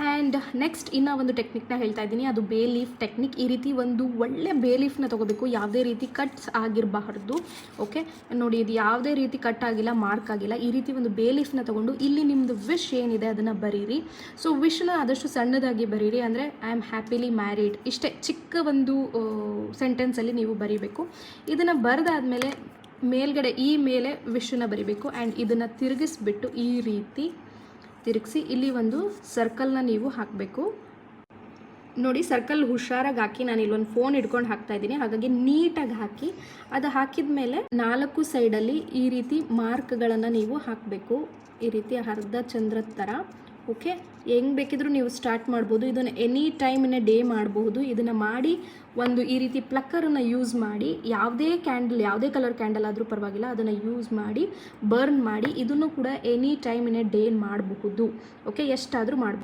And next ಇನ್ನೂ ಒಂದು ಟೆಕ್ನಿಕ್ನ ಹೇಳ್ತಾ ಇದ್ದೀನಿ, ಅದು ಬೇ ಲೀಫ್ ಟೆಕ್ನಿಕ್. ಈ ರೀತಿ ಒಂದು ಒಳ್ಳೆ ಬೇ ಲೀಫ್ನ ತೊಗೋಬೇಕು, ಯಾವುದೇ ರೀತಿ ಕಟ್ಸ್ ಆಗಿರಬಾರ್ದು. ಓಕೆ, ನೋಡಿ ಇದು ಯಾವುದೇ ರೀತಿ ಕಟ್ ಆಗಿಲ್ಲ, ಮಾರ್ಕ್ ಆಗಿಲ್ಲ. ಈ ರೀತಿ ಒಂದು ಬೇ ಲೀಫ್ನ ತೊಗೊಂಡು ಇಲ್ಲಿ ನಿಮ್ಮದು ವಿಶ್ ಏನಿದೆ ಅದನ್ನು ಬರೀರಿ. ಸೊ ವಿಶ್ನ ಆದಷ್ಟು ಸಣ್ಣದಾಗಿ ಬರೀರಿ, ಅಂದರೆ ಐ ಆಮ್ ಹ್ಯಾಪಿಲಿ ಮ್ಯಾರಿಡ್, ಇಷ್ಟೇ ಚಿಕ್ಕ ಒಂದು ಸೆಂಟೆನ್ಸಲ್ಲಿ ನೀವು ಬರೀಬೇಕು. ಇದನ್ನು ಬರೆದಾದ್ಮೇಲೆ ಮೇಲ್ಗಡೆ ಈ ಮೇಲೆ ವಿಶ್ನ ಬರೀಬೇಕು. ಆ್ಯಂಡ್ ಇದನ್ನು ತಿರುಗಿಸ್ಬಿಟ್ಟು ಈ ರೀತಿ ತಿರುಗಿಸಿ ಇಲ್ಲಿ ಒಂದು ಸರ್ಕಲ್ನ ನೀವು ಹಾಕಬೇಕು. ನೋಡಿ, ಸರ್ಕಲ್ ಹುಷಾರಾಗಿ ಹಾಕಿ, ನಾನು ಇಲ್ಲೊಂದು ಫೋನ್ ಹಿಡ್ಕೊಂಡು ಹಾಕ್ತಾ ಇದ್ದೀನಿ, ಹಾಗಾಗಿ ನೀಟಾಗಿ ಹಾಕಿ. ಅದು ಹಾಕಿದ ಮೇಲೆ 4 ಸೈಡಲ್ಲಿ ಈ ರೀತಿ ಮಾರ್ಕ್ಗಳನ್ನು ನೀವು ಹಾಕಬೇಕು, ಈ ರೀತಿ ಅರ್ಧ ಚಂದ್ರದ ಥರ. ಓಕೆ, ಹೆಂಗೆ ಬೇಕಿದ್ರೂ ನೀವು ಸ್ಟಾರ್ಟ್ ಮಾಡ್ಬೋದು. ಇದನ್ನು any time in a day ಮಾಡಬಹುದು. ಇದನ್ನು ಮಾಡಿ ಒಂದು ಈ ರೀತಿ ಪ್ಲಕ್ಕರನ್ನು ಯೂಸ್ ಮಾಡಿ, ಯಾವುದೇ ಕ್ಯಾಂಡಲ್, ಯಾವುದೇ ಕಲರ್ ಕ್ಯಾಂಡಲ್ ಆದರೂ ಪರವಾಗಿಲ್ಲ, ಅದನ್ನು ಯೂಸ್ ಮಾಡಿ ಬರ್ನ್ ಮಾಡಿ. ಇದನ್ನು ಕೂಡ any time in a day ಮಾಡಬಹುದು. ಓಕೆ, ಎಷ್ಟಾದರೂ ಮಾಡ್ಬೋದು.